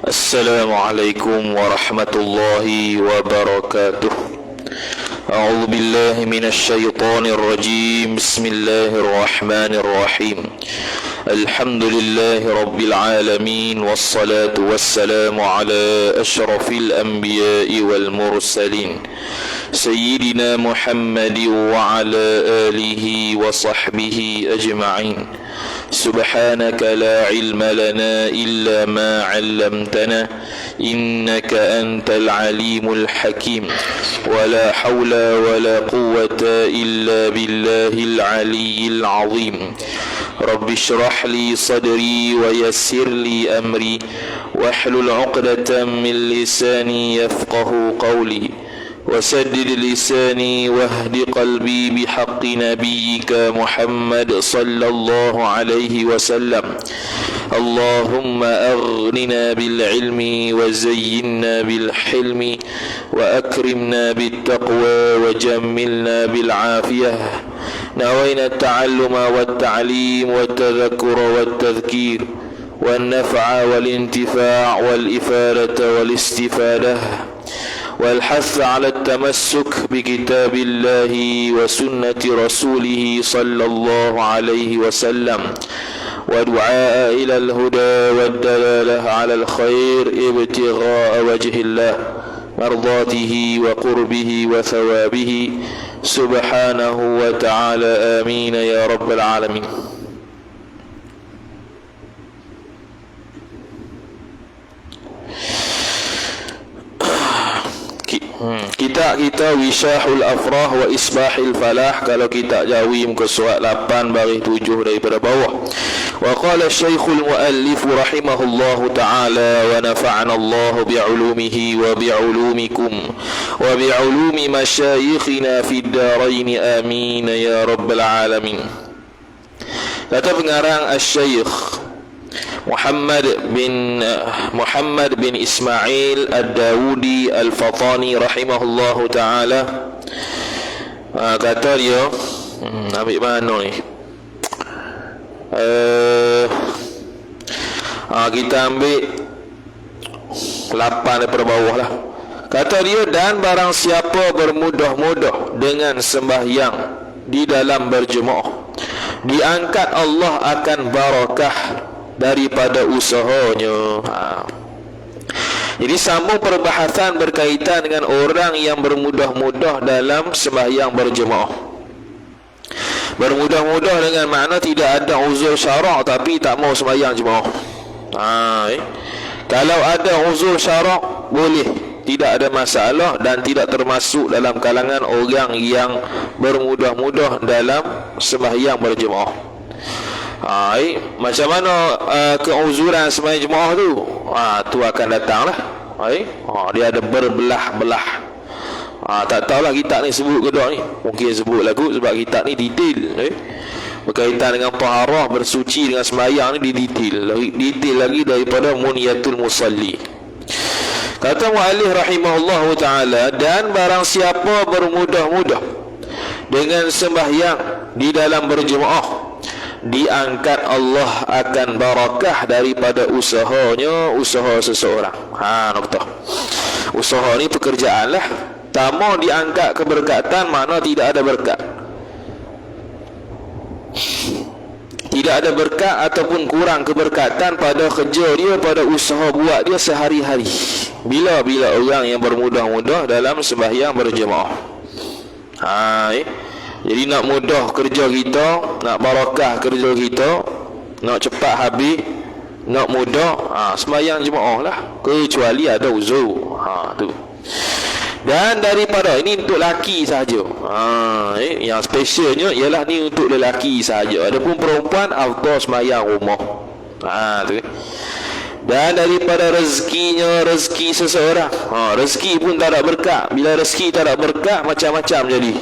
Assalamualaikum warahmatullahi wabarakatuh. أعوذ بالله من الشيطان الرجيم. بسم الله الرحمن الرحيم. الحمد لله رب العالمين، والصلاة والسلام على أشرف الأنبياء والمرسلين سيدنا محمد وعلى آله وصحبه أجمعين. سبحانك لا علم لنا إلا ما علمتنا إنك أنت العليم الحكيم. ولا حول ولا قوة إلا بالله العلي العظيم. رب اشرح لي صدري ويسر لي أمري واحلل عقدة من لساني يفقه قولي وسدد لساني واهد قلبي بحق نبيك محمد صلى الله عليه وسلم. اللهم أغننا بالعلم وزينا بالحلم وأكرمنا بالتقوى وجملنا بالعافية. نوينا التعلم والتعليم والتذكر والتذكير والنفع والانتفاع والإفادة والاستفادة والحث على التمسك بكتاب الله وسنة رسوله صلى الله عليه وسلم، ودعاء إلى الهدى والدلالة على الخير ابتغاء وجه الله مرضاته وقربه وثوابه سبحانه وتعالى. آمين يا رب العالمين. Kitab kita Wishahul Afrah wa Isbahil Falah. Kalau kita Jawi muka surat 8 baris 7 daripada bawah. Wa qala Syekhul Muallif rahimahullahu ta'ala wa nafa'ana Allah bi'ulumihi wa bi'ulumikum wa bi'ulumi masyayikhina fid darain. Amin ya rabbal alamin. Kata pengarang Asy-Syaikh Muhammad bin Ismail Ad-Dawudi Al-Fatani rahimahullahu ta'ala, kata dia, ambil mana ni, kita ambil 8 daripada bawah lah. Kata dia, dan barang siapa bermudah-mudah dengan sembahyang di dalam berjemaah, diangkat Allah akan barakah daripada usahanya. Jadi sambung perbahasan berkaitan dengan orang yang bermudah-mudah dalam sembahyang berjemaah. Bermudah-mudah dengan makna tidak ada uzur syarak tapi tak mau sembahyang jemaah. Kalau ada uzur syarak boleh, tidak ada masalah dan tidak termasuk dalam kalangan orang yang bermudah-mudah dalam sembahyang berjemaah. Macam mana keuzuran sembahyang jemaah tu? Tu akan datanglah. Dia ada berbelah-belah. Tak tahulah kitab ni sebut ke tak ni. Mungkin sebut lah kot, sebab kitab ni detail. Berkaitan dengan taharah, bersuci dengan sembahyang ni detail lagi daripada Muniyatul Musalli. Kata muallif rahimahullahu ta'ala, dan barang siapa bermudah-mudah dengan sembahyang di dalam berjemaah, diangkat Allah akan barakah daripada usahanya, usaha seseorang. Noktah. Usaha ni pekerjaan lah. Tak mau diangkat keberkatan, makna tidak ada berkat. Tidak ada berkat ataupun kurang keberkatan pada kerja dia, pada usaha buat dia sehari-hari. Bila-bila orang yang bermudah-mudah dalam sembahyang berjemaah. Jadi nak mudah kerja kita, nak barakah kerja kita, nak cepat habis, nak mudah, sembahyang jemaah lah, kecuali ada uzur. Tu. Dan daripada ini untuk lelaki saja. Yang specialnya ialah ni untuk lelaki saja. Adapun perempuan afdal sembahyang rumah. Tu. Dan daripada rezekinya, rezeki seseorang. Rezeki pun tak ada berkat. Bila rezeki tak ada berkat, macam-macam jadi.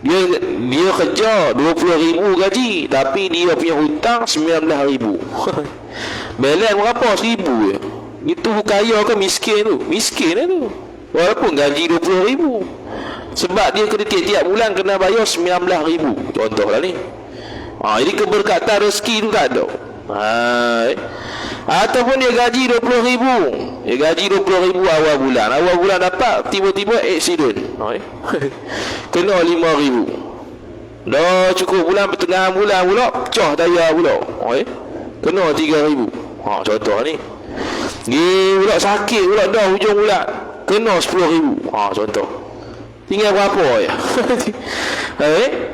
Dia kerja 20,000 gaji, tapi dia punya hutang 19,000. Balance berapa? 1,000 je. Itu kaya ke miskin tu? Miskin tu. Walaupun gaji 20,000. Sebab dia kena tiap-tiap bulan kena bayar 19,000. Contohlah ni. Jadi keberkatan rezeki tu tak ada. Ataupun dia gaji 20,000. Dia gaji 20,000 awal bulan. Awal bulan dapat, tiba-tiba accident. Kena 5,000. Dah cukup bulan, pertengahan bulan pula pecah tayar pula. Kena 3,000. Contoh ni. Pula sakit pula dah hujung bulan, kena 10,000. Contoh. Tinggal berapa ya?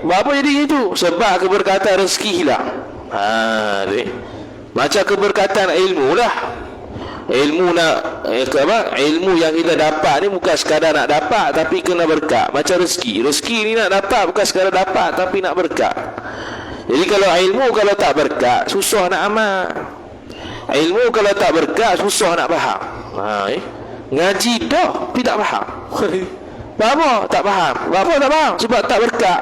Berapa jadi gitu? Sebab keberkatan rezeki hilang. Macam keberkatan ilmu lah. Ilmu nak ilmu yang kita dapat ni bukan sekadar nak dapat, tapi kena berkat. Macam rezeki. Rezeki ni nak dapat bukan sekadar dapat, tapi nak berkat. Jadi kalau ilmu kalau tak berkat, susah nak amal. Ilmu kalau tak berkat, susah nak faham. Ngaji dah tapi tak faham. Apa? Tak faham. Apa tak faham? Sebab tak berkat.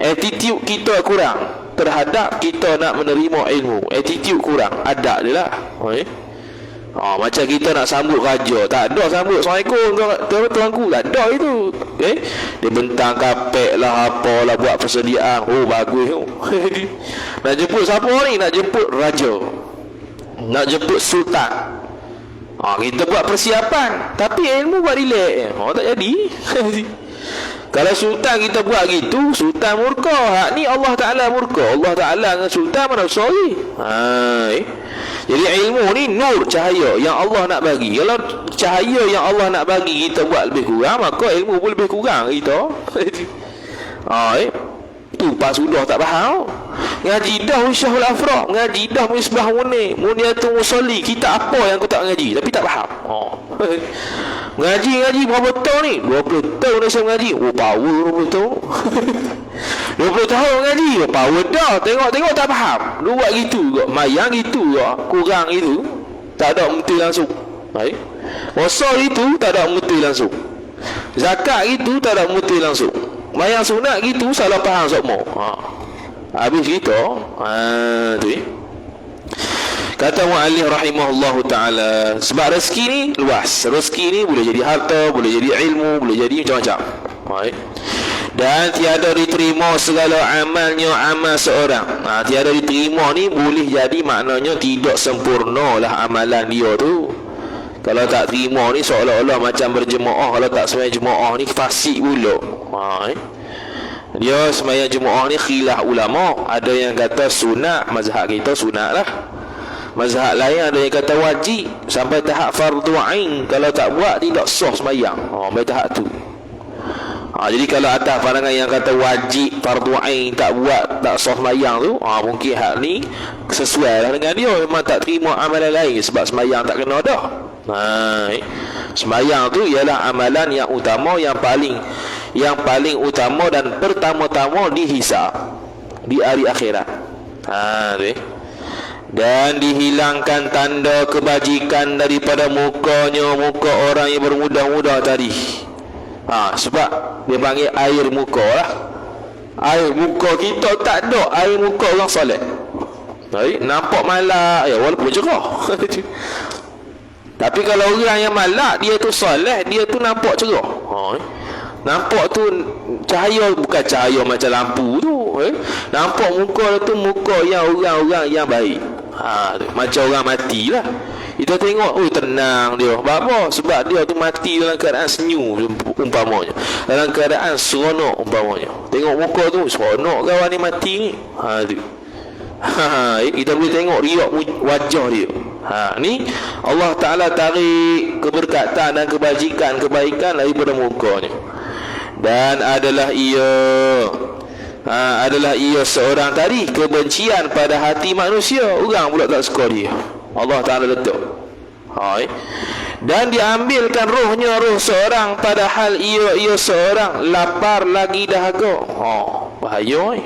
Attitude kita kurang terhadap kita nak menerima ilmu. Attitude kurang, adab dia lah. Macam kita nak sambut raja, tak ada sambut Assalamualaikum tuanku, tak ada itu. Dia bentang kapek lah, apalah, buat persediaan. Bagus tu. Nak jemput siapa ni? Nak jemput raja, nak jemput sultan. Kita buat persiapan, tapi ilmu buat relax. Tak jadi. Kalau sultan kita buat gitu, sultan murka. Ni Allah Ta'ala murka. Allah Ta'ala dengan sultan mana sorry. Jadi ilmu ni nur, cahaya yang Allah nak bagi. Kalau cahaya yang Allah nak bagi kita buat lebih kurang, maka ilmu pun lebih kurang kita. Tu pas sudah tak faham. Ngaji dah Usyahul Afraq, ngaji dah Misbah Munir, Muniatul Musalli. Kita apa yang aku tak ngaji tapi tak faham. Ngaji berapa tahun ni? 20 tahun dah saya mengaji. Power 20 tahun. 20 tahun mengaji, power dah. Tengok tak faham. Lu buat gitu juga, mayang gitu juga, kurang itu, tak ada mengerti langsung. Puasa itu tak ada mengerti langsung. Zakat itu tak ada mengerti langsung. Mayang sunat gitu salah faham semua. Habis kita tu. Kata mu'allif rahimahullahu ta'ala, sebab rezeki ni luas. Rezeki ni boleh jadi harta, boleh jadi ilmu, boleh jadi macam-macam. Dan tiada diterima segala amalnya amal seorang. Tiada diterima ni boleh jadi maknanya tidak sempurna lah amalan dia tu. Kalau tak terima ni seolah-olah macam berjemaah. Kalau tak sembahyang jemaah ni fasik pula. Dia sembahyang jemaah ni khilaf ulama. Ada yang kata sunat, mazhab kita sunat lah. Mazhab lain ada yang kata wajib sampai tahap fardu ain. Kalau tak buat tidak sah sembahyang. Sampai tahap tu. Jadi kalau atas pandangan yang kata wajib fardu ain, tak buat tak sah sembahyang tu, mungkin hak ni sesuai lah dengan dia. Memang tak terima amalan lain sebab sembahyang tak kena dah. Sembahyang tu ialah amalan yang utama, yang paling utama dan pertama-tama dihisab di hari akhirat. Dan dihilangkan tanda kebajikan daripada muka orang yang bermudah-mudah tadi. Sebab dia panggil air muka lah. Air muka kita tak ada air muka orang soleh. Nampak malak walaupun cerah. Tapi kalau orang yang malak, dia tu soleh, dia tu nampak cerah. Nampak tu cahaya, bukan cahaya macam lampu tu. Nampak muka tu muka yang orang-orang yang baik. Macam orang mati lah. Kita tengok, tenang dia. Apa? Sebab dia tu mati dalam keadaan senyum umpamanya, dalam keadaan seronok umpamanya. Tengok muka tu, seronok kawan ni mati ni. Kita boleh tengok riak wajah dia. Ni Allah Ta'ala tarik keberkatan dan kebaikan daripada mukanya. Dan adalah ia seorang tadi kebencian pada hati manusia. Orang pula tak suka dia, Allah Ta'ala letak. Dan diambilkan rohnya roh seorang, padahal ia seorang lapar lagi dahaga. Bahaya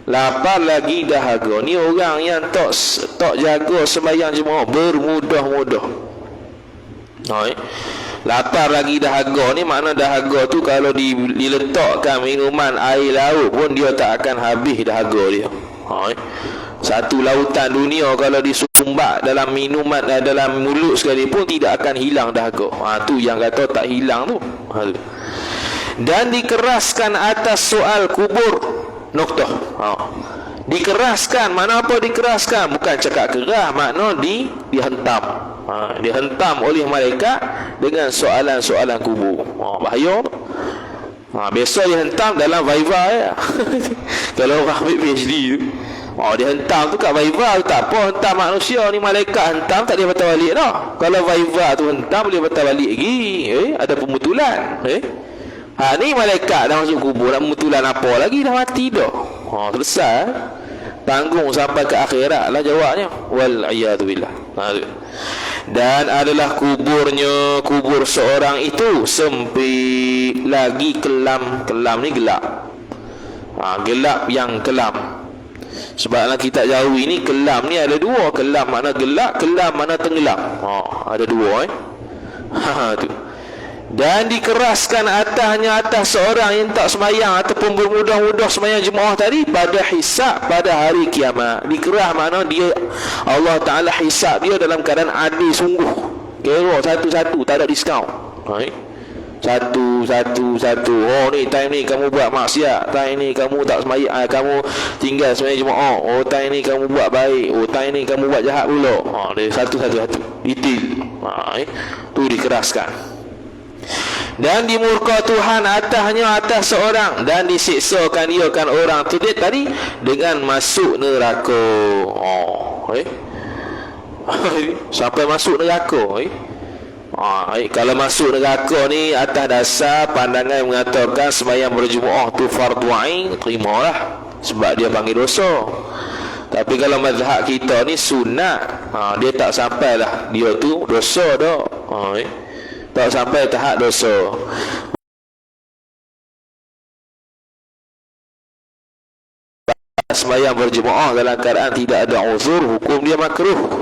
lapar lagi dahaga. Ni orang yang tak jaga sembahyang jemaah, bermudah-mudah. Lapar lagi dahaga ni makna dahaga tu kalau diletakkan minuman air laut pun dia tak akan habis dahaga dia. Satu lautan dunia kalau disumbat dalam minuman, dalam mulut sekali pun tidak akan hilang dahaga. Tu yang kata tak hilang tu. Dan dikeraskan atas soal kubur. Noktah. Dikeraskan, mana apa dikeraskan? Bukan cakap keras, makna dihentam. Dihentam oleh malaikat dengan soalan-soalan kubur. Bahaya. Biasa dihentam dalam Viva ya. Kalau orang ambil PhD tu, dihentam tu kat Viva tu tak apa. Hentam manusia ni, malaikat hentam tak boleh patah balik dah. Kalau Viva tu hentam boleh patah balik lagi. Ada pemutulan. Ni malaikat dah masuk kubur, nak pemutulan apa lagi, dah mati dah. Selesai. Tanggung sampai ke akhirat lah jawabnya. Wal'iyadzubillah. Dan adalah kubur seorang itu sempit lagi kelam. Kelam ni gelap. Gelap yang kelam. Sebab dalam kitab Jawi ni, kelam ni ada dua. Kelam makna gelap, kelam makna tenggelam. Ada dua tu. Dan dikeraskan atas seorang yang tak semayang ataupun bermudah-mudah semayang jemaah tadi pada hisab pada hari kiamat. Dikerah makna dia, Allah Ta'ala hisab dia dalam keadaan adil sungguh. Kira satu-satu, tak ada diskaun. Satu. Ni time ni kamu buat maksiat, time ni kamu tak semayang, kamu tinggal semayang jemaah. Time ni kamu buat baik, time ni kamu buat jahat pula. Dia satu-satu detail. Tu dikeraskan. Dan dimurka Tuhan atas seorang, dan disiksakan dia kan orang tu dia tadi dengan masuk neraka. Sampai masuk neraka. Kalau masuk neraka ni atas dasar pandangan yang mengatakan sembahyang berjemaah tu fardu ain, terimalah sebab dia panggil dosa. Tapi kalau mazhab kita ni sunat, dia tak sampailah dia tu dosa dah. Tak sampai tahap dosa. Sembahyang berjemaah dalam keadaan tidak ada uzur, hukum dia makruh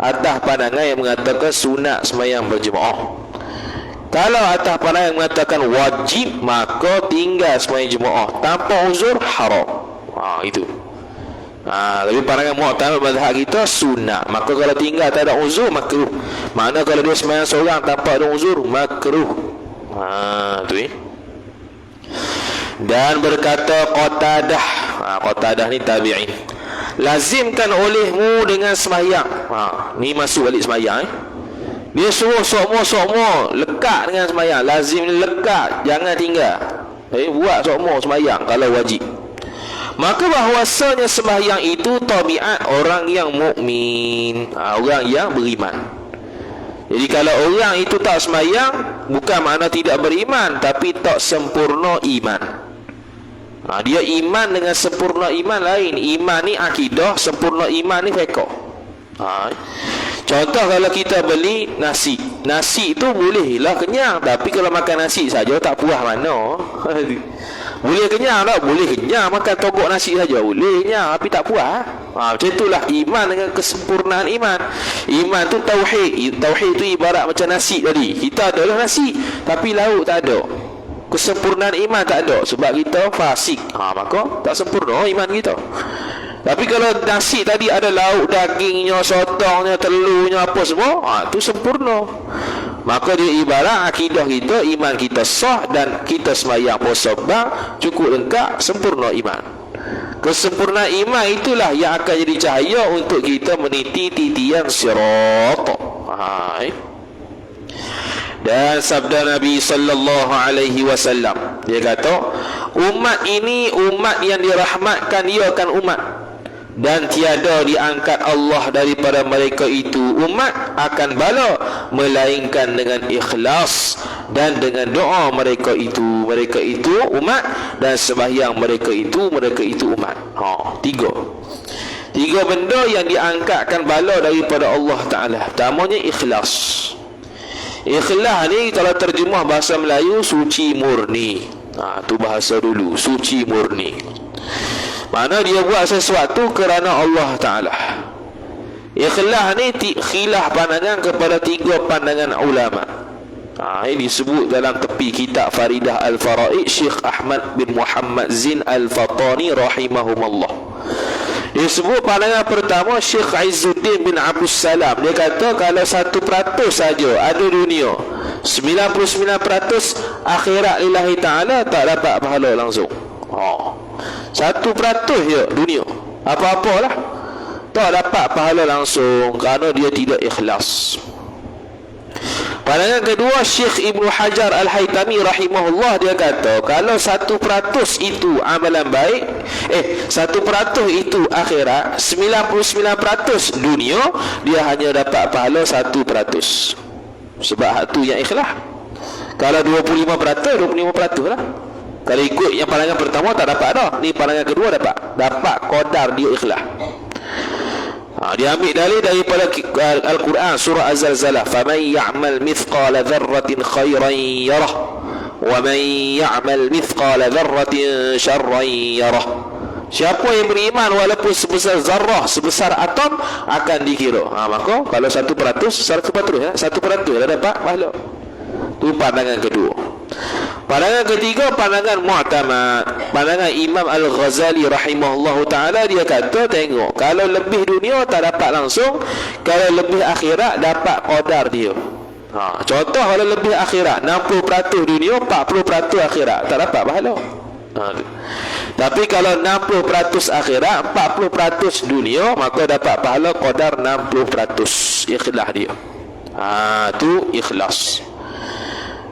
atas pandangan yang mengatakan sunat sembahyang berjemaah. Kalau atas pandangan yang mengatakan wajib, maka tinggal sembahyang jemaah tanpa uzur haram. Itu. Tapi pandangan mu'tamad mazhab kita sunat. Maka kalau tinggal tak ada uzur, makruh. Mana kalau dia sembahyang seorang tanpa ada uzur, makruh. Tu Dan berkata Qatadah, Qatadah ni tabi'in, lazimkan olehmu dengan sembahyang. Ni masuk balik sembahyang. Dia suruh sokmo lekat dengan sembahyang. Lazim ni lekat, jangan tinggal. Buat sokmo sembahyang kalau wajib. Maka bahawasanya sembahyang itu tabiat orang yang mukmin, orang yang beriman. Jadi kalau orang itu tak sembahyang, bukan makna tidak beriman, tapi tak sempurna iman. Dia iman dengan sempurna iman lain. Iman ni akidah, sempurna iman ni fiqh. Contoh kalau kita beli nasi tu bolehlah kenyang, tapi kalau makan nasi saja tak puas mana. Boleh kenyang tak? Boleh kenyang, makan togok nasi saja boleh kenyang, tapi tak puas. Macam itulah iman dengan kesempurnaan iman. Iman tu tauhid. Tauhid tu ibarat macam nasi tadi. Kita adalah nasi, tapi lauk tak ada. Kesempurnaan iman tak ada, sebab kita fasik. Maka tak sempurna iman kita. Tapi kalau nasi tadi ada lauk, dagingnya, sotongnya, telurnya, apa semua, tu sempurna. Maka dia ibarat akidah kita, iman kita sah, dan kita sembahyang puasa bang cukup lengkap, sempurna iman. Kesempurnaan iman itulah yang akan jadi cahaya untuk kita meniti titian sirat. Dan sabda Nabi sallallahu alaihi wasallam, dia kata, umat ini umat yang dirahmatkan, ia akan umat, dan tiada diangkat Allah daripada mereka itu umat akan bala, melainkan dengan ikhlas dan dengan doa mereka itu umat, dan sembahyang mereka itu umat. Tiga benda yang diangkatkan bala daripada Allah Ta'ala. Pertamanya ikhlas. Ikhlas ni kalau terjemah bahasa Melayu, suci murni. Tu bahasa dulu, suci murni. Mana dia buat sesuatu kerana Allah Ta'ala. Ikhlas ni khilaf pandangan kepada tiga pandangan ulama. Ini disebut dalam tepi kitab Faridah Al-Faraid Syekh Ahmad bin Muhammad Zin Al-Fatani rahimahumullah. Disebut pandangan pertama Syekh Izzuddin bin Abdus Salam. Dia kata kalau 1% saja ada dunia, 99% akhirat lillahi ta'ala, tak dapat pahala langsung. 1% je dunia, apa-apalah, tak dapat pahala langsung kerana dia tidak ikhlas. Pandangan kedua, Syekh Ibnu Hajar Al-Haytami rahimahullah, dia kata kalau 1% itu amalan baik, 1% itu akhirat, 99% dunia, dia hanya dapat pahala 1%. Sebab hak tu yang ikhlas. Kalau 25% lah. Kalau ikut yang pandangan pertama tak dapat dah. Ni pandangan kedua dapat qadar dia ikhlas. Dia ambil dalil daripada Al-Quran surah Az-Zalzalah, faman ya'mal mithqala dzarratin khairan yarah wa man ya'mal mithqala dzarratin syarran yarah. Siapa yang beriman walaupun sebesar zarrah, sebesar atom, akan dikira. Maka kalau 1% 1% ya, 1% dah dapat pahala. Tu pandangan kedua. Pandangan ketiga, pandangan Mu'tamad, pandangan Imam Al-Ghazali rahimahullahu ta'ala. Dia kata, tengok, kalau lebih dunia tak dapat langsung, kalau lebih akhirat dapat qadar dia. Contoh, kalau lebih akhirat 60% dunia, 40% akhirat, tak dapat pahala. Tapi kalau 60% akhirat, 40% dunia, maka dapat pahala qadar 60%. Ikhlas dia. Tu ikhlas.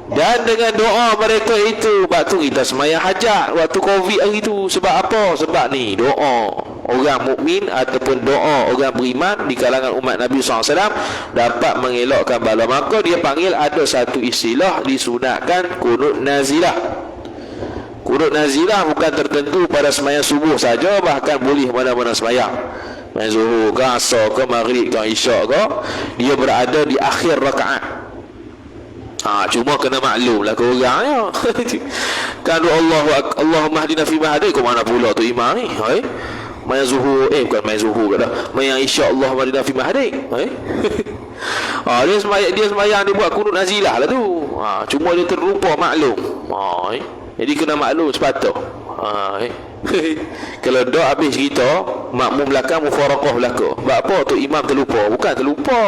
Dan dengan doa mereka itu, waktu kita semayang hajat waktu Covid hari itu, sebab apa? Sebab ni doa orang mukmin ataupun doa orang beriman di kalangan umat Nabi SAW dapat mengelakkan bala. Maka dia panggil, ada satu istilah disunatkan kunut nazilah. Kunut nazilah bukan tertentu pada semayang subuh saja, bahkan boleh mana-mana semayang, semayang zuhur ke, asar ke, maghrib ke, isyak ke, dia berada di akhir rakaat. Cuma kena maklum lah ke orang ya. Kan Allahumma hdina fi ma hadai, kau mana pula tu imam ni? Maya zuhur, bukan maya zuhur ke dah. Maya insya Allahumma hdina fi ma hadai. Dia sembahyang dia buat kunut nazilah lah tu. Cuma dia terlupa maklum. Jadi kena maklum sepatut. Kalau dah habis cerita, makmum belakang mufaraqah belakang. Sebab apa tu imam terlupa? Bukan terlupa.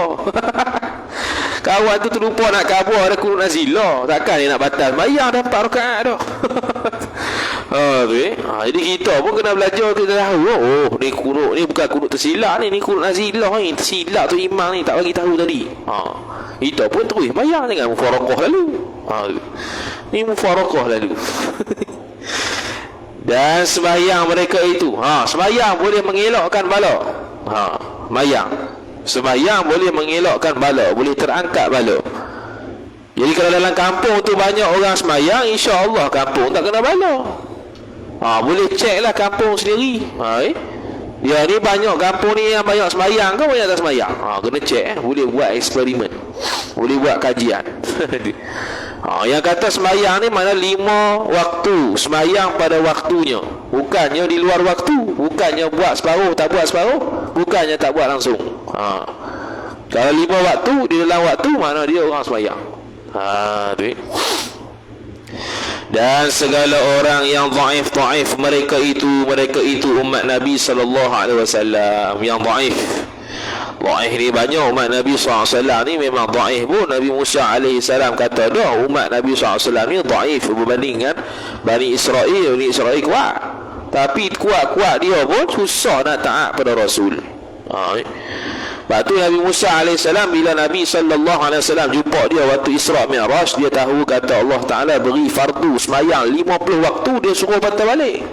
Kawan tu terlupa nak kabur ada kunut nazilah. Takkan dia nak batal sembahyang dah 4 rakaat dah. Jadi kita pun kena belajar, kita tahu. Ni kunut ni bukan kunut tersilap ni kunut nazilah ni. Tersilap tu imam ni tak bagi tahu tadi. Kita pun terus sembahyang dengan mufaraqah lalu. Ni mufaraqah lalu. Dan sembahyang mereka itu, sembahyang boleh mengelakkan bala. Sembahyang boleh mengelakkan bala, boleh terangkat bala. Jadi kalau dalam kampung tu banyak orang sembahyang, insya-Allah kampung tak kena bala. Boleh cek lah kampung sendiri. Dia ni banyak kampung ni yang banyak sembahyang ke banyak tak sembahyang. Kena cek, boleh buat eksperimen, boleh buat kajian. Yang kata sembahyang ni mana 5 waktu, sembahyang pada waktunya, bukannya di luar waktu, bukannya buat separuh tak buat separuh, bukannya tak buat langsung. Kalau 5 waktu, di dalam waktu mana dia orang sembahyang. Dan segala orang yang dhaif mereka itu umat Nabi sallallahu alaihi wasallam yang dhaif. Dhaif ni banyak umat Nabi SAW ni memang dhaif pun. Nabi Musa alaihi salam kata dah umat Nabi SAW ni dhaif berbanding dengan Bani Israel. Bani Israel kuat, tapi kuat-kuat dia pun susah nak taat pada Rasul. Lepas tu Nabi Musa AS, bila Nabi SAW jumpa dia waktu Isra' Mi'raj, dia tahu kata Allah Ta'ala beri fardu semayang 50 waktu, dia suruh patah balik.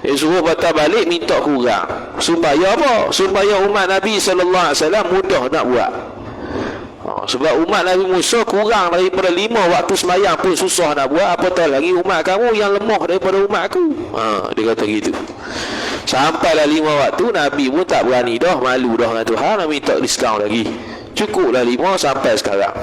Dia suruh patah balik, minta kurang. Supaya apa? Supaya umat Nabi SAW mudah nak buat. Sebab umat Nabi Musa kurang daripada 5 waktu semayang pun susah nak buat, apatah lagi umat kamu yang lemah daripada umat aku. Dia kata gitu. Sampailah 5 waktu, Nabi pun tak berani dah, malu dah dengan Tuhan, Nabi minta diskaun lagi. Cukuplah 5 sampai sekarang.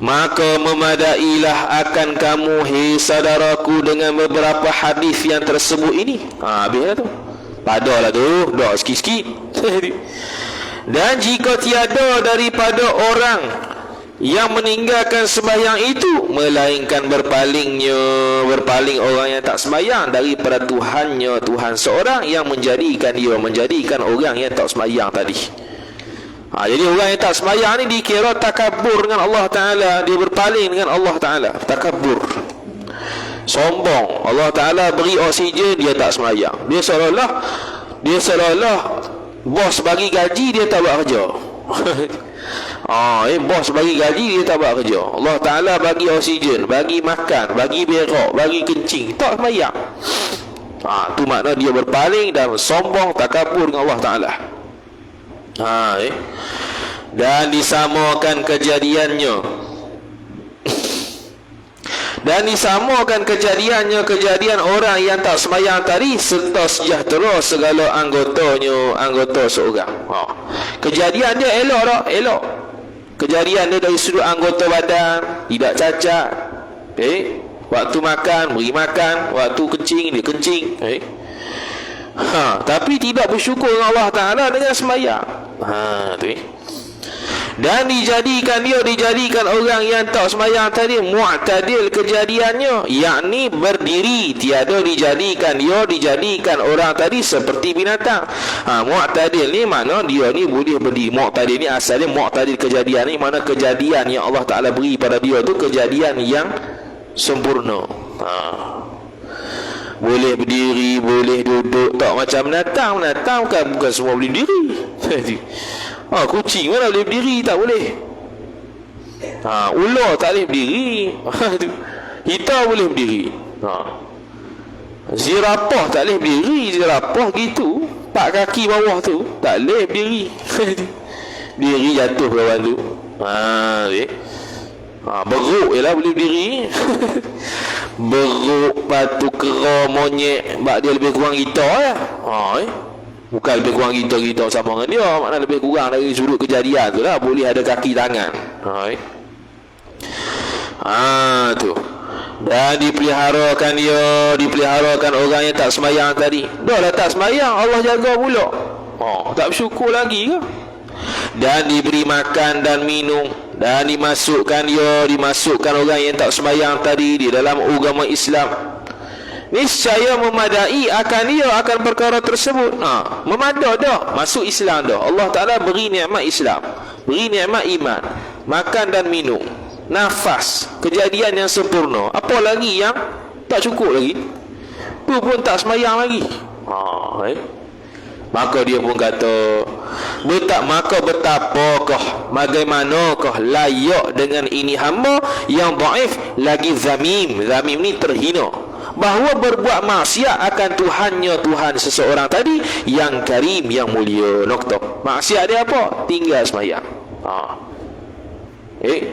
Maka memadailah akan kamu, hei saudaraku, dengan beberapa hadis yang tersebut ini. Habislah tu. Padalah tu, dah sikit-sikit. Dan jika tiada daripada orang yang meninggalkan sembahyang itu, melainkan berpaling orang yang tak sembahyang daripada Tuhannya, Tuhan seorang yang menjadikan orang yang tak sembahyang tadi. Jadi orang yang tak sembahyang ni dikira takabur dengan Allah Ta'ala, dia berpaling dengan Allah Ta'ala, takabur. sombong. Allah Ta'ala beri oksigen, dia tak semayang. Dia seolah-olah bos bagi gaji, dia tak buat kerja. Bos bagi gaji, dia tak buat kerja. Allah Ta'ala bagi oksigen, bagi makan, bagi berak, bagi kencing, tak semayang. Tu makna dia berpaling dan sombong, takabur dengan Allah Ta'ala. Dan disamakan kejadiannya kejadian orang yang tak semayang tadi serta sejahtera segala anggota seorang. Kejadian dia elok tak? Elok. Kejadian dia dari sudut anggota badan tidak cacat. Waktu makan beri makan, waktu kencing dia kencing. Tapi tidak bersyukur dengan Allah Ta'ala dengan semayang. Dan dijadikan orang yang tak semayang tadi mu'tadil kejadiannya, yakni berdiri, tiada dijadikan orang tadi seperti binatang. Mu'tadil ni makna dia ni boleh berdiri. Mu'tadil ni asalnya mu'tadil kejadian ni makna kejadian yang Allah Ta'ala beri pada dia tu kejadian yang sempurna. Boleh berdiri, boleh duduk, tak macam binatang bukan semua boleh berdiri. Kucing mana boleh berdiri? Tak boleh. Ular tak boleh berdiri. Hitam boleh berdiri. Zirapah tak boleh berdiri. Zirapah gitu, 4 kaki bawah tu tak boleh berdiri. Berdiri jatuh ke bawah tu. Beruk je lah boleh berdiri. Beruk, batu kera, monyet, bak dia lebih kurang kita lah. Bukan lebih kurang kita sama dengan dia, makna lebih kurang dari sudut kejadian tu lah, boleh ada kaki tangan. Tu. Dan dipeliharakan orang yang tak semayang tadi. Dah lah tak semayang, Allah jaga pula. Tak bersyukur lagi ke? Dan diberi makan dan minum, dan dimasukkan orang yang tak semayang tadi di dalam agama Islam. Niscaya memadai akan perkara tersebut. Memadah dah, masuk Islam dah. Allah Ta'ala beri nikmat Islam, beri nikmat iman, makan dan minum, nafas, kejadian yang sempurna. Apa lagi yang tak cukup lagi? Tu pun tak semayang lagi. Maka dia pun kata, maka betapakah, bagaimanakah layak dengan ini hamba yang dhaif lagi zamim. Zamim ni terhina, bahawa berbuat maksiat akan Tuhan seseorang tadi yang karim, yang mulia. Noktah. Maksiat dia apa? Tinggal semayang.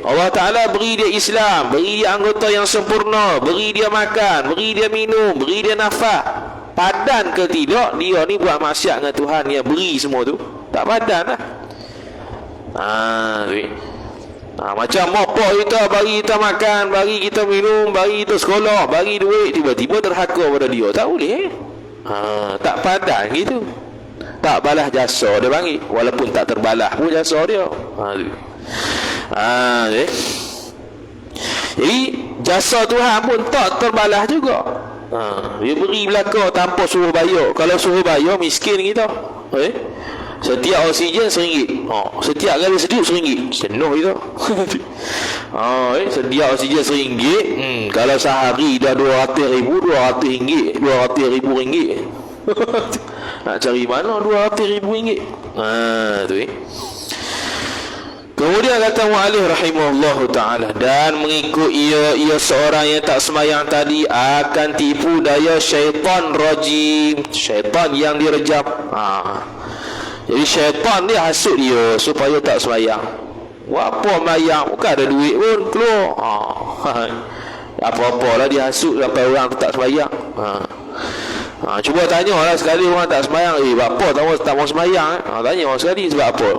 Allah Ta'ala beri dia Islam, beri dia anggota yang sempurna, beri dia makan, beri dia minum, beri dia nafas. Padan ke tidak dia ni buat maksiat dengan Tuhan yang beri semua tu? Tak padan lah. Macam mopo kita bagi kita makan, bagi kita minum, bagi kita sekolah, bagi duit, tiba-tiba terhaka pada dia. Tak boleh. Tak padan gitu. Tak balas jasa dia bagi, walaupun tak terbalas pun jasa dia. Jadi jasa Tuhan pun tak terbalas juga. Dia beri belaka tanpa suruh bayar. Kalau suruh bayar, miskin kita. Setiap oksigen RM1. Setiap kali sedup RM1. Senuh kita. Setiap oksigen RM1. Kalau sehari dah RM200,000, RM200,000. Nak cari mana RM200,000? Tu Kemudian kata mu'alif rahimahullahu ta'ala, dan mengikut ia seorang yang tak semayang tadi akan tipu daya syaitan rajim, syaitan yang direjam. Jadi syaitan dia hasut dia supaya tak semayang. Apa mayang, bukan ada duit pun keluar. Apa-apalah dia hasut sampai orang tak semayang. Cuba tanya lah sekali orang tak semayang, apa tak mau semayang? Tanya orang sekali sebab apa.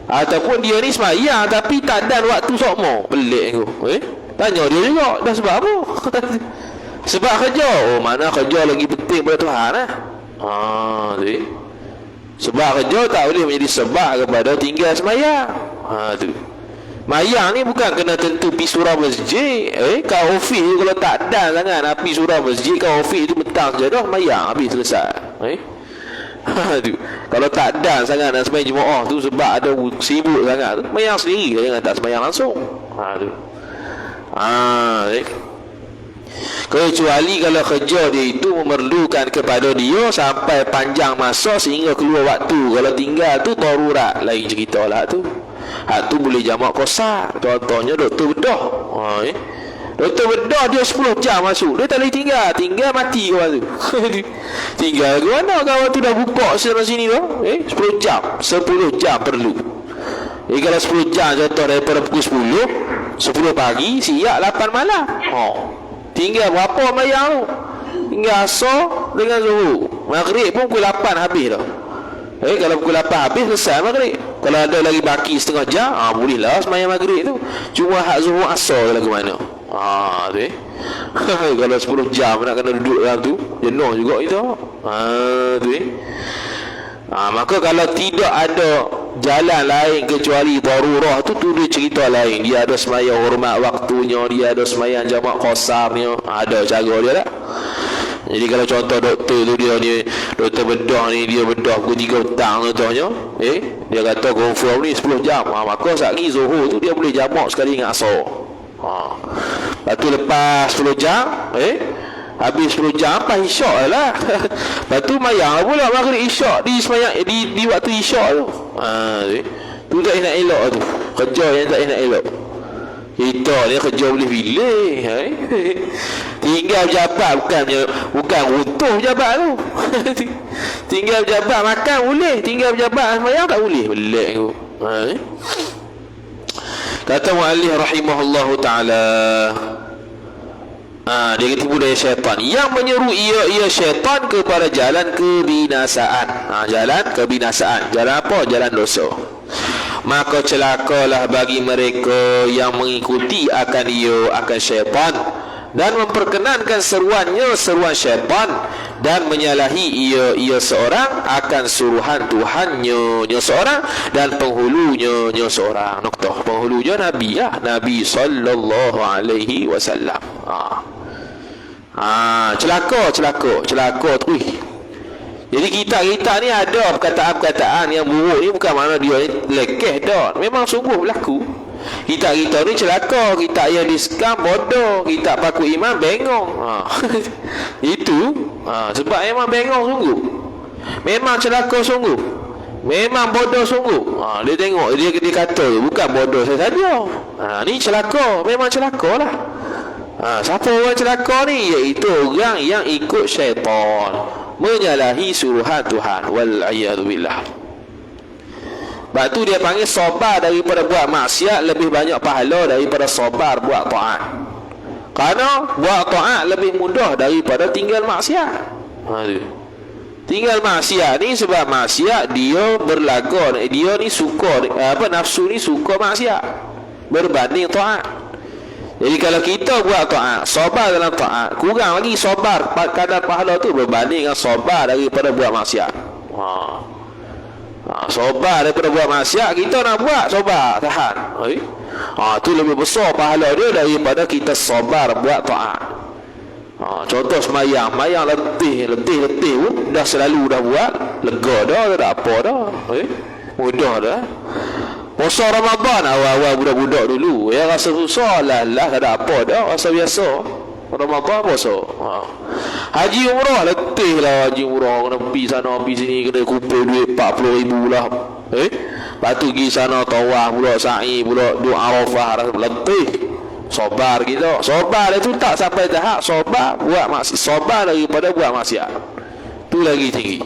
Ataupun dia ni semayang tapi tak ada waktu sokmo. Pelik aku. Tanya dia juga, dah sebab apa? Sebab kerja. Mana kerja lagi penting pada Tuhan lah. Sebab kerja tak boleh menjadi sebab kepada tinggal semayang. Tu mayang ni bukan kena tentu pi surau masjid. Kat ofis kalau tak ada sangat nak pi surau masjid, kat ofis tu petang je dah mayang habis selesai. Tu. Kalau tak ada sangat nak sembahyang Jumaat tu sebab ada sibuk sangat tu, sembahyang sendiri, jangan tak sembahyang langsung. Tu. kecuali kalau kerja dia itu memerlukan kepada dia sampai panjang masa sehingga keluar waktu. Kalau tinggal tu darurat, lain cerita lah tu. Hak tu boleh jamak qasar. Contohnya doktor bedah. Doktor bedah dia 10 jam masuk, dia tak boleh tinggal mati kawan tu. Tinggal ke mana kawan tu dah buka sana sini tu? 10 jam perlu. Kalau 10 jam contoh daripada pukul 10 pagi siap 8 malam. Tinggal berapa mayang tu? Tinggal asar dengan zuhur. Maghrib pun pukul 8 habis dah. Kalau pukul 8 habis selesai maghrib. Kalau ada lagi baki setengah jam, bolehlah semayang maghrib tu. Cuma hak zuhur asar lagu mana? Tu kalau 10 jam nak kena duduk dalam tu, jenuh juga kita. Tu maka kalau tidak ada jalan lain kecuali darurah tu dia cerita lain. Dia ada semayang hormat waktunya, dia ada semayang jamak qasarnya, ada cara dia tak. Jadi kalau contoh doktor tu dia doktor bedah ni, dia bedah pukul 3 petang contohnya, dia kata confirm ni 10 jam, maka sekali zuhur tu dia boleh jamak sekali dengan asar. Lepas tu lepas 10 jam habis 10 jam apa isyak lah. Lepas tu mayang pula maghrib isyak di semayang di waktu isyak tu. Tu tak nak elok tu. Kerja yang tak nak elok. Kita ni kerja boleh pilih. Tinggal pejabat bukan runtuh pejabat tu. Tinggal pejabat makan boleh, tinggal pejabat semayang tak boleh. Belak tu. Kata muallif rahimahullahu taala, dia ketipu dari syaitan yang menyeru ia syaitan kepada jalan kebinasaan. Jalan kebinasaan. Jalan apa? Jalan dosa. Maka celakalah bagi mereka yang mengikuti akan syaitan dan memperkenankan seruan syaitan dan menyalahi ia seorang akan suruhan Tuhannya seorang dan penghulunya seorang. Noktah penghulunya Nabi sallallahu alaihi wasallam. Celaka tu. Jadi kita ni ada perkataan-perkataan yang buruk ni bukan makna dia lekeh dah. Memang sungguh berlaku. Kita ni celaka, kita yang diskam bodoh, kita paku iman bengong. Itu sebab memang bengong sungguh. Memang celaka sungguh. Memang bodoh sungguh. Dia tengok dia kata bukan bodoh saya saja. Ni celaka, memang celakalah. Siapa orang celaka ni? Iaitu orang yang ikut syaitan, menyalahi suruhan Tuhan. Wal'iyadzubillah. Sebab tu dia panggil sabar daripada buat maksiat lebih banyak pahala daripada sabar buat taat. Kerana buat taat lebih mudah daripada tinggal maksiat. Tinggal maksiat ni sebab maksiat dia berlagon, dia ni suka nafsu ni suka maksiat berbanding taat. Jadi kalau kita buat taat, sabar dalam taat, kurang lagi sabar kadar pahala tu berbanding dengan sabar daripada buat maksiat. Sabar daripada buat maksiat, kita nak buat sabar tahan. Tu lebih besar pahala dia daripada kita sabar buat taat. Contoh semayang letih dah selalu dah buat, lega dah, tak apa dah. Mudah dah. Puasa Ramadan awal-awal budak-budak dulu rasa susah lah tak ada apa dah, rasa biasa. Ramadan puasa. Haji umrah letih lah. Haji umrah kena pergi sana pergi sini, kena kumpul duit 40,000 lah. Lepas tu pergi sana tawaf pula, sa'i pula, doa Arafah, letih. Sabar kita. Sabar itu tak sampai tahap sabar buat maksiat. Sabar daripada buat maksiat tu lagi tinggi.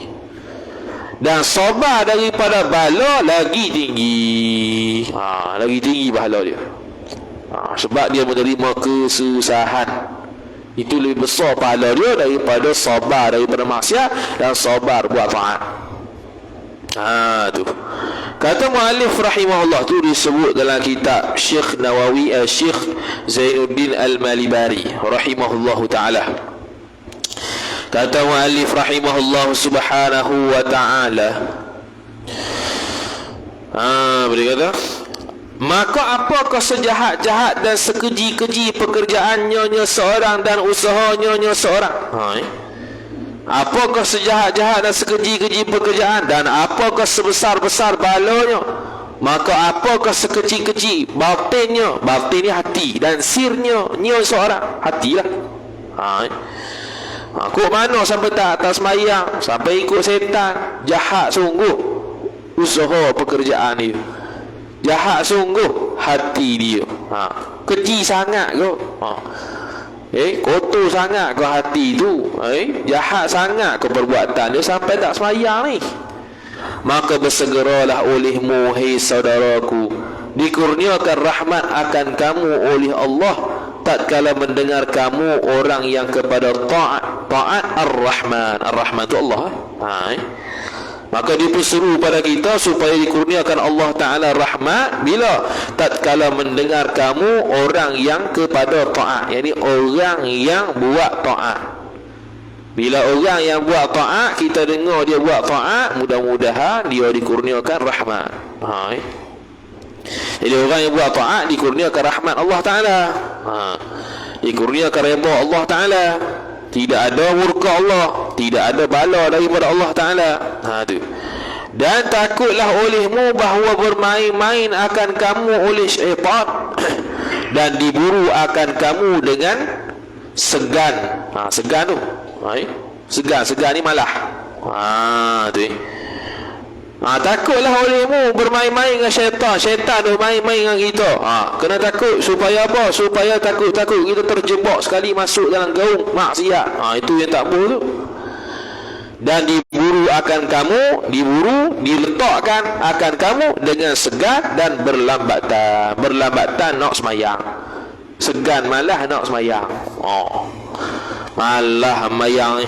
Dan sabar daripada bala lagi tinggi. Lagi tinggi pahala dia. Sebab dia menerima kesusahan. Itu lebih besar pahala dia daripada sabar daripada maksiat dan sabar buat taat. Tu. Kata muallif rahimahullah, tu disebut dalam kitab Syekh Nawawi, Syekh Zainuddin Al-Malibari rahimahullahu taala. Kata muallif rahimahullah subhanahu wa ta'ala, berkata, maka apakah sejahat-jahat dan sekeji-keji pekerjaannya seorang dan usahanya seorang? Apakah sejahat-jahat dan sekeji-keji pekerjaan dan apakah sebesar-besar balanya? Maka apakah sekecil-kecil batinnya? Batin ni hati, dan sirnya seorang hatilah. Kok mana sampai tak atas semayang, sampai ikut setan. Jahat sungguh usaha pekerjaan dia, jahat sungguh hati dia. Keji sangat kau. Kotor sangat kau hati tu. Jahat sangat kau perbuatan dia sampai tak semayang ni. Maka bersegeralah olehmu, hai saudaraku, dikurniakan rahmat akan kamu oleh Allah tatkala mendengar kamu orang yang kepada taat Ar-Rahman. Ar-Rahman tu Allah. Maka diperseru pada kita supaya dikurniakan Allah Ta'ala rahmat bila tatkala mendengar kamu orang yang kepada taat, yakni orang yang buat taat. Bila orang yang buat taat, kita dengar dia buat taat, mudah-mudahan dia dikurniakan rahmat. Jadi orang yang buat taat dikurniakan rahmat Allah Ta'ala, dikurniakan redha Allah Ta'ala. Tidak ada murka Allah, tidak ada bala daripada Allah Ta'ala. Tu. Dan takutlah olehmu bahawa bermain-main akan kamu oleh syaitan dan diburu akan kamu dengan segan. Segan tu, segan ni malah. Tu. Takutlah olehmu bermain-main dengan syaitan. Syaitan dah main-main dengan kita. Kena takut supaya apa? Supaya takut-takut kita terjebak sekali masuk dalam gaung maksiat. Itu yang tak boleh tu. Dan diburu akan kamu, diletakkan akan kamu dengan segan dan berlambatan. Berlambatan nak semayang, segan malah nak semayang. Malah mayang.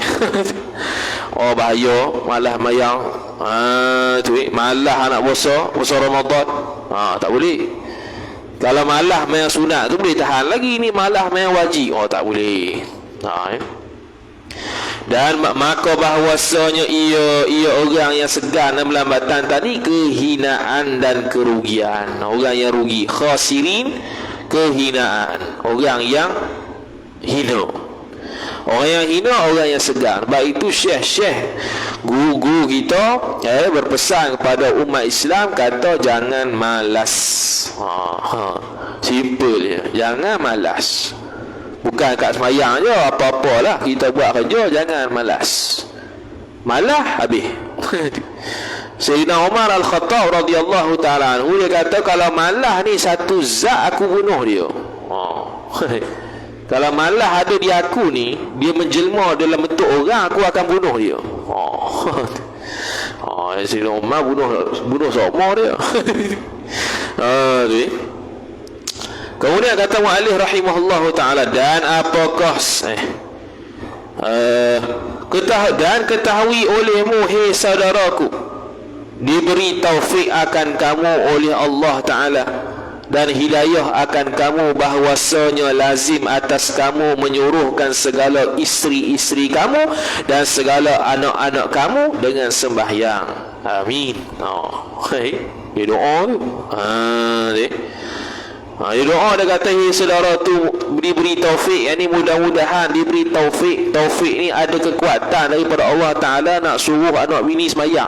Bahaya malah mayang. Malah anak puasa Ramadan. Tak boleh. Kalau malah mayang sunat tu boleh tahan lagi, ni malah mayang wajib. Tak boleh. Dan maka bahawasanya ia orang yang segan dan melambatan tadi kehinaan dan kerugian. Orang yang rugi, khasirin, kehinaan, orang yang hina. Orang yang hina, orang yang segan. Sebab itu syekh-syekh, guru-guru kita berpesan kepada umat Islam, kata jangan malas. Simple je, jangan malas. Bukan kat semayang je, apa-apalah kita buat kerja, jangan malas. Malah habis. Sayyidina Umar Al-Khattab radhiyallahu ta'ala anhu, dia kata kalau malah ni satu zat, aku bunuh dia. Kalau malah ada di aku ni, dia menjelma dalam bentuk orang, aku akan bunuh dia. Sayyidina Umar bunuh sama dia. Kemudian kata mu'allif rahimahullahu ta'ala, dan apakah ketahui olehmu, hei saudaraku, diberi taufik akan kamu oleh Allah Ta'ala dan hidayah akan kamu bahwasanya lazim atas kamu menyuruhkan segala isteri-isteri kamu dan segala anak-anak kamu dengan sembahyang. Amin. Dia doa tu. Dia doa, dia kata, hei saudara tu diberi taufik, yang ni mudah-mudahan diberi taufik. Taufik ni ada kekuatan daripada Allah Ta'ala nak suruh anak bini semayang.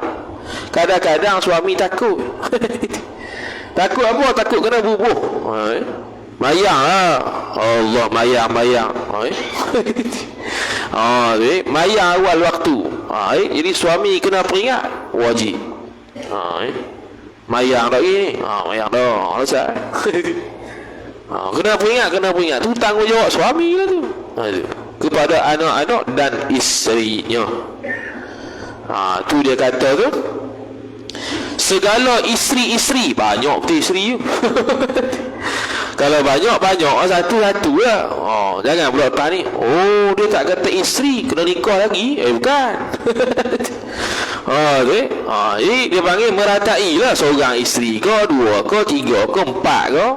Kadang-kadang suami takut. Takut apa? Takut kena bubuh. Mayang lah. Allah, mayang. Mayang awal waktu. Jadi suami kena peringat, wajib. Mayang dah ni. Mayang dah. Alasan. Kena peringat. Tu tanggungjawab suami lah tu. Kepada anak-anak dan isterinya. Tu dia kata tu, segala isteri-isteri, banyak betul isteri tu. Kalau banyak satu-satu lah. Jangan pula tak ni, dia tak kata isteri kena nikah lagi. Bukan. Jadi dia panggil meratai lah, seorang isteri ke, dua ke, tiga ke, empat ke.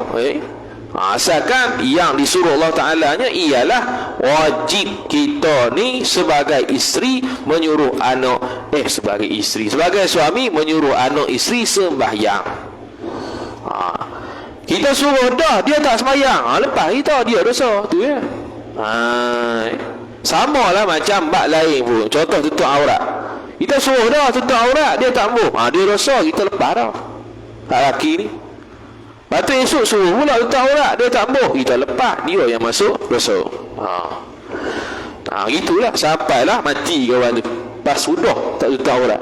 Asalkan yang disuruh Allah Ta'ala nya ialah wajib kita ni sebagai isteri menyuruh anak, sebagai suami menyuruh anak isteri sembahyang. Kita suruh dah, dia tak sembahyang, lepas kita dia dosa tu ya. Sama lah macam bab lain pun. Contoh tutup aurat, kita suruh dah tutup aurat, dia tak mampu, dia dosa, kita lepas dah. Tak laki ni. Lepas tu esok suruh pula tutup aurat, dia tak mampu, kita lepas, dia yang masuk dosa. Gitulah sampailah mati kawan tu. Pas sudah tak tahu dah.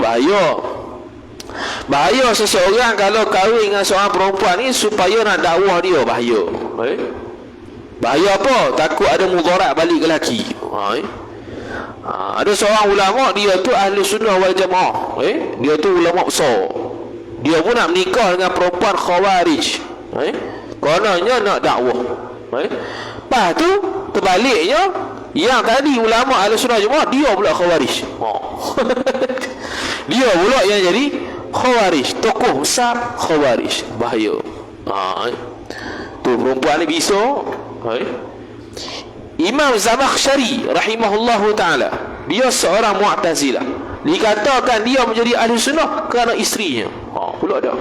Bahaya. Bahaya seseorang kalau kahwin dengan seorang perempuan ni supaya nak dakwah dia, bahaya. Bahaya apa? Takut ada mudarat balik ke laki. Ada seorang ulama, dia tu ahli sunnah wal jamaah. Dia tu ulama besar. Dia pun nak menikah dengan perempuan khawarij. Kononnya nak dakwah. Lepas tu terbaliknya, yang tadi ulama ahli sunnah jamaah, dia pula khawarij. Dia pula yang jadi khawarij, tokoh besar khawarij. Bahaya. Tu perempuan ni bisa. Imam Zamakhsyari rahimahullahu ta'ala, dia seorang Mu'tazilah. Dikatakan dia menjadi ahli sunnah kerana isterinya. Pula dah.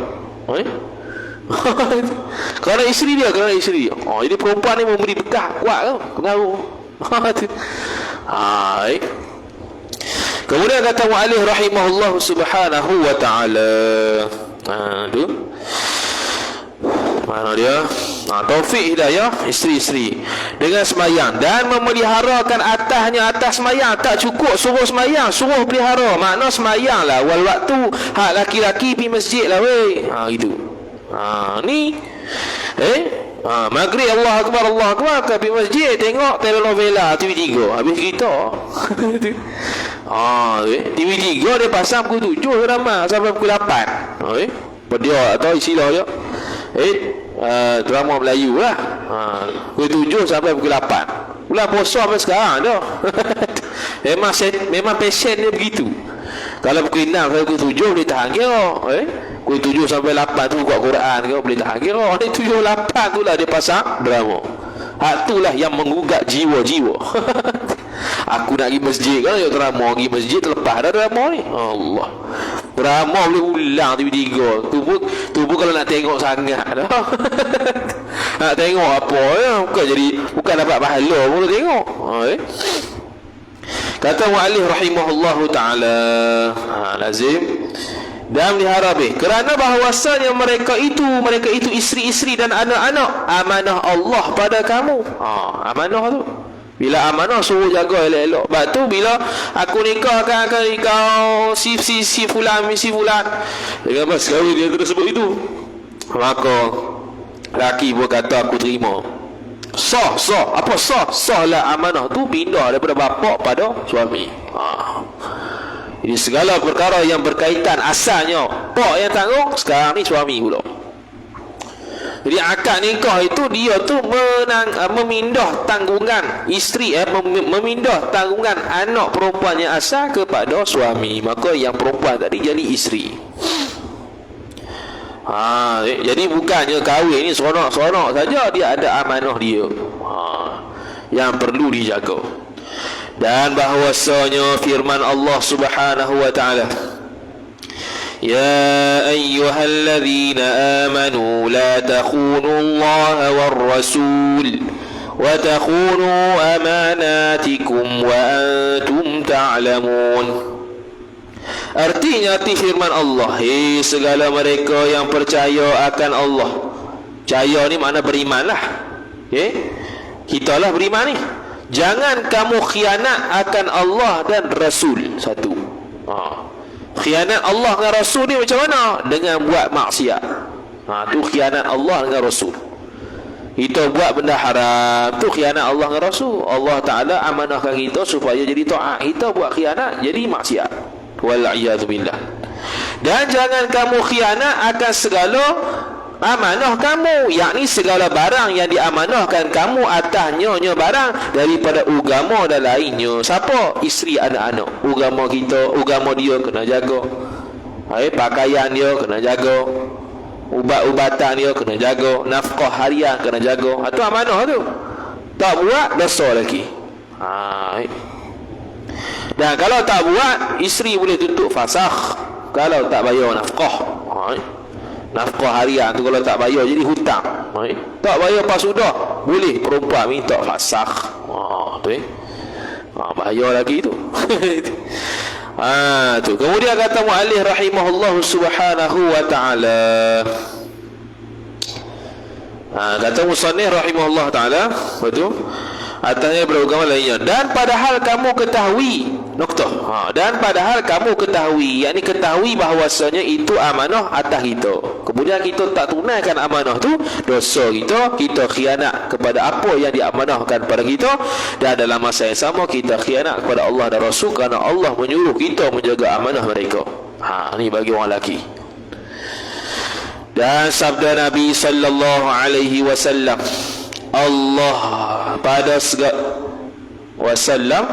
Kerana isteri dia. Jadi perempuan ni memberi bekah kuat kan, pengaruh. Kemudian kata mu'allif rahimahullah subhanahu wa ta'ala, tu mana dia? Taufik hidayah isteri-isteri dengan semayang dan memeliharakan atas semayang. Tak cukup suruh semayang, suruh pelihara. Makna semayang lah wal waktu hak laki-laki pergi masjid lah weh. Gitu. Ni maghrib Allah Akbar ke pergi masjid, tengok telenovela TV3 habis kita. TV3 dia pasang pukul 7 drama sampai pukul 8. Dia atau istilah dia drama Melayu lah. Pukul 7 sampai pukul 8. Bulan puasa sampai sekarang dah. Memang passion dia begitu. Kalau pukul 6 sampai pukul 7 boleh tahan kira. Pukul 7 sampai 8 tu buat Quran ke boleh tahan kira. Ni 7 8 tu lah dia pasang drama. Hak tu lah yang menggugat jiwa-jiwa. Aku nak pergi masjid kan, ya drama pergi masjid terlepas dah drama ni. Allah. Drama boleh ulang TV3. Tu pun kalau nak tengok sangat dah. Nak tengok apa ya, bukan dapat pahala pun tengok. Kata mu'allif rahimahullahu ta'ala, lazim dan melihara kerana bahawasanya mereka itu isteri-isteri dan anak-anak amanah Allah pada kamu. Amanah tu, bila amanah suruh jaga elok-elok. Sebab tu bila aku nikahkan kau si fulan dengan mas kahwin dia terus sebut itu, maka laki pun kata aku terima. Sah apa sah lah amanah tu pindah daripada bapa pada suami. Jadi segala perkara yang berkaitan asalnya pak yang tanggung, sekarang ni suami pula. Jadi akad nikah itu dia tu memindah tanggungan isteri, memindah tanggungan anak perempuan yang asal kepada suami. Maka yang perempuan tadi jadi isteri. Jadi bukannya kahwin ni seronok-seronok saja, dia ada amanah dia yang perlu dijaga. Dan bahwasanya firman Allah Subhanahu wa ta'ala, Ya ayyuhalladzina amanu la takhunu Allah war rasul wa takhunu amanatikum wa antum ta'lamun. Artinya firman Allah, segala mereka yang percaya akan Allah. Percaya ni makna berimanlah. Kita lah beriman ni. Jangan kamu khianat akan Allah dan Rasul. Satu. Khianat Allah dengan Rasul ni macam mana? Dengan buat maksiat. Tu khianat Allah dengan Rasul. Kita buat benda haram, tu khianat Allah dengan Rasul. Allah Ta'ala amanahkan kita supaya jadi ta'at. Kita buat khianat, jadi maksiat. Wal'iyadzubillah. Dan jangan kamu khianat akan segala amanah kamu, yakni segala barang yang diamanahkan kamu atasnya barang daripada agama dan lainnya. Siapa? Isteri, anak-anak. Agama kita, agama dia kena jaga. Pakaian dia kena jaga. Ubat-ubatan dia kena jaga. Nafkah harian kena jaga. Itu amanah tu. Tak buat, dosa lagi. Dan kalau tak buat, isteri boleh tuntut fasakh kalau tak bayar nafkah. Nafkah harian tu kalau tak bayar jadi hutang. Tak bayar pas sudah, boleh perempuan minta fasakh. Tu bayar lagi tu. Tu. Kemudian kata muallif rahimahullah subhanahu wa ta'ala, kata musannif rahimahullah ta'ala, betul, atasnya daripada agama lainnya. Dan padahal kamu ketahui, dan padahal kamu ketahui, yakni ketahui bahawasanya itu amanah atas kita, kemudian kita tak tunaikan amanah tu, dosa kita khianat kepada apa yang diamanahkan pada kita, dan dalam masa yang sama kita khianat kepada Allah dan Rasul, kerana Allah menyuruh kita menjaga amanah mereka. Ni bagi orang lelaki. Dan sabda Nabi sallallahu alaihi wasallam, Allah pada segala wasallam,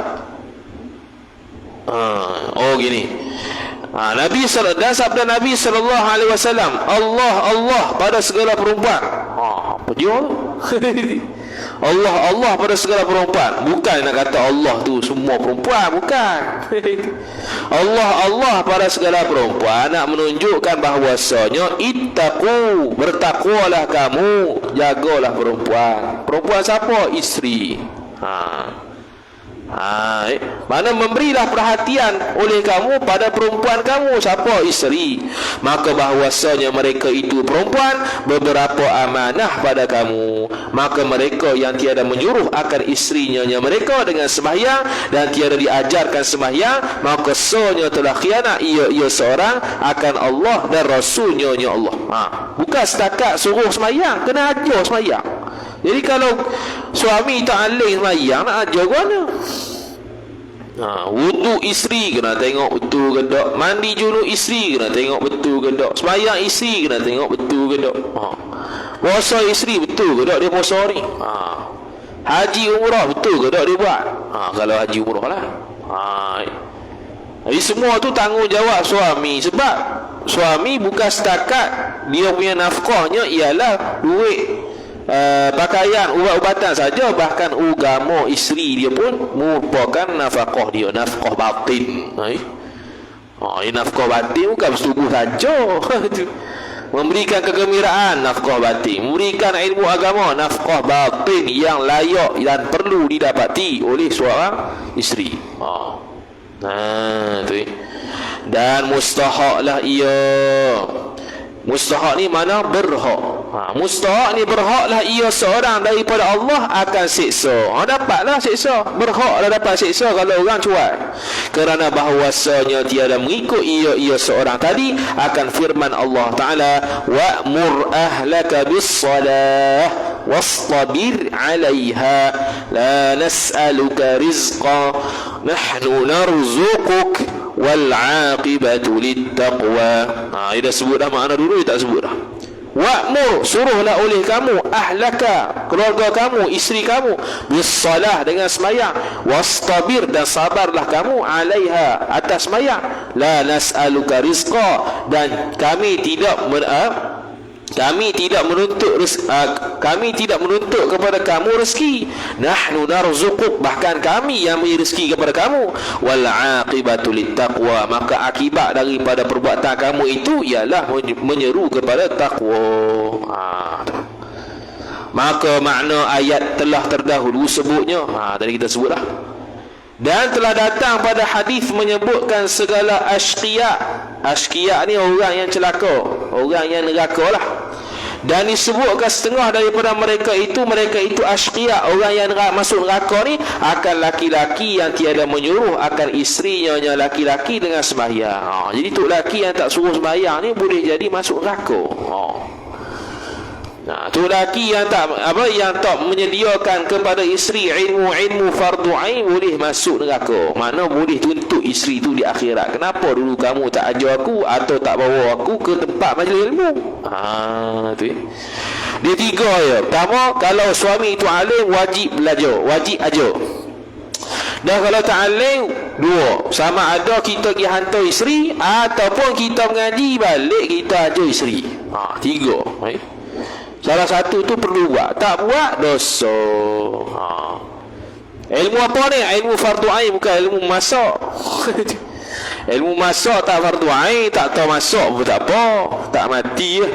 gini. Nabi dan sabda Nabi sallallahu alaihi wasallam, Allah pada segala perempuan. Apa dia? Allah pada segala perempuan. Bukan nak kata Allah tu semua perempuan, bukan. Allah pada segala perempuan nak menunjukkan bahawasanya ittaqu, bertakwalah kamu, jagalah perempuan. Perempuan siapa? Isteri. Mana memberilah perhatian oleh kamu pada perempuan kamu. Siapa? Isteri. Maka bahawasanya mereka itu perempuan beberapa amanah pada kamu. Maka mereka yang tiada menyuruh akan isterinya mereka dengan sembahyang dan tiada diajarkan sembahyang, maka sonya telah khianat ia seorang akan Allah dan Rasulnya Allah. Bukan setakat suruh sembahyang, kena ajar sembahyang. Jadi kalau suami tak aling sembahyang, nak ajar ke mana? Wuduk isteri kena tengok betul ke tak, mandi junub isteri kena tengok betul ke tak, sembahyang isteri kena tengok betul ke tak, puasa isteri betul ke tak dia puasa ni, haji umrah betul ke tak dia buat, kalau haji umrah lah. Jadi semua tu tanggungjawab suami. Sebab suami bukan setakat dia punya nafkahnya ialah duit, pakaian, ubat-ubatan saja, bahkan agama isteri dia pun merupakan nafkah dia, nafkah batin. Nafkah batin bukan bersetubuh saja. Memberikan kegembiraan, nafkah batin. Memberikan ilmu agama, nafkah batin yang layak dan perlu didapati oleh seorang isteri. Dan mustahaklah ia. Mustahak ni mana? Berhak. Mustahak ni berhaklah ia seorang daripada Allah akan siksa. Dapatlah siksa. Berhaklah dapat siksa kalau orang cuak. Kerana bahawasanya tiada mengikut ia seorang tadi akan firman Allah Ta'ala, wa'mur ahlaka bis-salah wastabir 'alaiha la nas'aluka rizqa nahnu narzuquk wal 'aqibatu lit-taqwa. Dia dah sebut dah makna dulu, dia tak sebut dah. Wa'mur, suruhlah oleh kamu, ahlaka, keluarga kamu, isteri kamu, bis-salah, dengan sembahyang, wastabir, dan sabarlah kamu, 'alaiha, atas sembahyang, la nas'aluka rizqa, dan kami tidak menuntut kepada kamu rezeki, nahnu narzuquk, bahkan kami yang beri rezeki kepada kamu, wal 'aqibatu lit-taqwa, maka akibat daripada perbuatan kamu itu ialah menyeru kepada takwa. Maka makna ayat telah terdahulu sebutnya, tadi kita sebut dah. Dan telah datang pada hadis menyebutkan segala asyqiya ni orang yang celaka, orang yang neraka lah. Dan disebutkan setengah daripada mereka itu asyqiya, orang yang masuk neraka ni akan laki-laki yang tiada menyuruh akan isterinya laki-laki dengan sembahyang. Jadi tu laki yang tak suruh sembahyang ni boleh jadi masuk neraka. Tu lelaki yang tak menyediakan kepada isteri ilmu fardu ain boleh masuk neraka. Mana boleh tuntut isteri tu di akhirat, kenapa dulu kamu tak ajar aku atau tak bawa aku ke tempat majlis ilmu. Tu dia tiga ya. Pertama, kalau suami itu alim, wajib belajar, wajib ajar. Dan kalau tak alim, dua, sama ada kita pergi hantar isteri ataupun kita mengaji balik kita ajar isteri. Tiga. Salah satu tu perlu buat, tak buat dosa. Ilmu apa ni? Ilmu fardu ain, bukan ilmu masak. Ilmu masak tak fardu ain, tak tahu masak pun tak apa, tak mati je.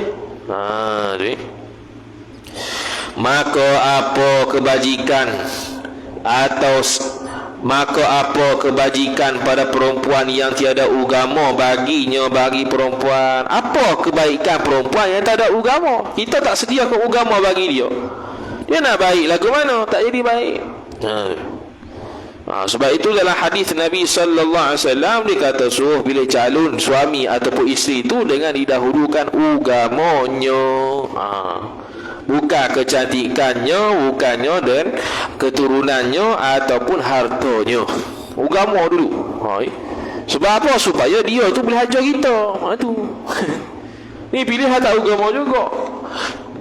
Maka apa kebajikan pada perempuan yang tiada agama baginya, bagi perempuan? Apa kebaikan perempuan yang tak ada agama? Kita tak sediakan agama bagi dia. Dia nak baik lagu mana? Tak jadi baik. Sebab itu dalam hadis Nabi sallallahu alaihi wasallam dia kata suruh bila calon suami ataupun isteri itu dengan didahulukan agamanya. Bukan kecantikannya, bukannya dan keturunannya ataupun hartanya. Agama dulu. Sebab apa? Supaya dia tu boleh ajar kita. Tu. Ni pilih tak agama juga.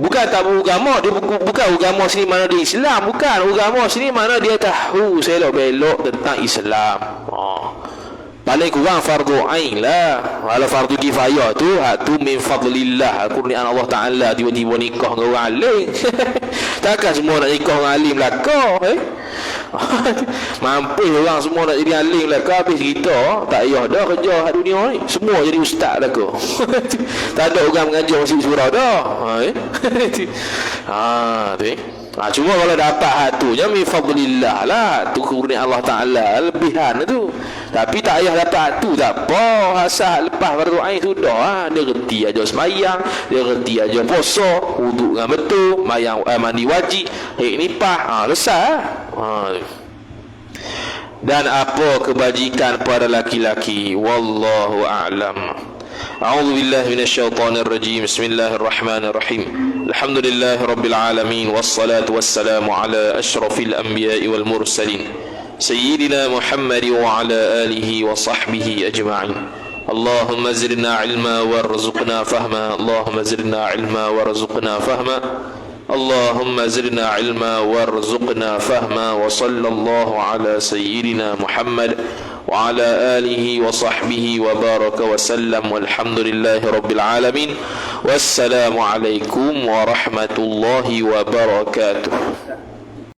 Bukan tak beragama, dia bukan agama sini mana dia Islam, bukan agama sini mana dia tahu selok-belok tentang Islam. Paling kurang fardu ain lah. Kalau fardu kifayah tu, tu min fadlillah, kurnian Allah Taala. Tiba-tiba nikah dengan orang alim. Takkan semua nak nikah dengan alim belaka, Mampu orang semua nak jadi alim belaka, habis kita tak payah dah kerja kat dunia ni. Semua jadi ustaz belaka. Tak ada orang mengajar masjid surau dah. Cuma kalau dapat hatunya min fadlillah lah, tu kurnian Allah Taala, lebihan tu. Tapi tak payah dapat tu tak apa, asal lepas fardu ain sudah. Dia reti aja sembahyang, dia reti aja puasa, wuduk dengan betul, mandi wajib, nikah, selesai. Dan apa kebajikan para laki-laki, wallahu a'lam. أعوذ بالله من الشيطان الرجيم بسم الله الرحمن الرحيم الحمد لله رب العالمين والصلاة والسلام على أشرف الأنبياء والمرسلين سيدنا محمد وعلى آله وصحبه أجمعين اللهم زدنا علما وارزقنا فهما اللهم زدنا علما وارزقنا فهما اللهم زدنا علما وارزقنا فهما وصلى الله على سيدنا محمد وعلى آله وصحبه وبارك وسلم والحمد لله رب العالمين والسلام عليكم ورحمة الله وبركاته.